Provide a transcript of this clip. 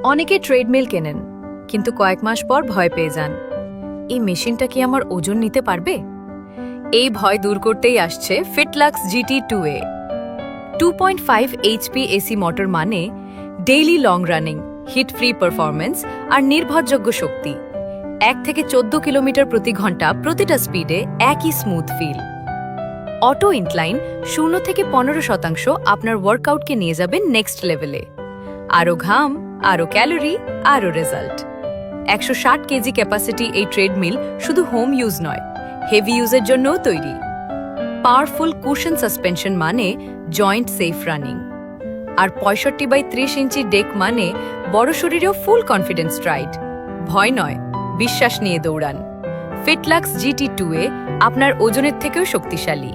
অনেকে ট্রেডমিল কেনেন, কিন্তু কয়েক মাস পর ভয় পেয়ে যান। এই মেশিনটা কি আমার ওজন নিতে পারবে? এই ভয় দূর করতেই আসছে Fitlux GT2A। 2.5 HP AC motor মানে daily long running, heat free performance আর নির্ভরযোগ্য শক্তি। 1 থেকে 14 কিলোমিটার প্রতি ঘন্টা প্রতিটা স্পিডে একই স্মুথ ফিল। অটো ইনক্লাইন 0 থেকে 15% আপনার ওয়ার্কআউটকে নিয়ে যাবেন নেক্সট লেভেলে। আরও ঘাম, আরও ক্যালোরি, আরও রেজাল্ট। 160 কেজি ক্যাপাসিটি এই ট্রেডমিল শুধু হোম ইউজ নয়, হেভি ইউজের জন্যও তৈরি। পাওয়ারফুল কুশন সাসপেনশন মানে জয়েন্ট সেফ রানিং। আর 65/30 ইঞ্চি ডেক মানে বড় শরীরেও ফুল কনফিডেন্স রাইড। ভয় নয়, বিশ্বাস নিয়ে দৌড়ান। ফিটলাক্স GT2A আপনার ওজনের থেকেও শক্তিশালী।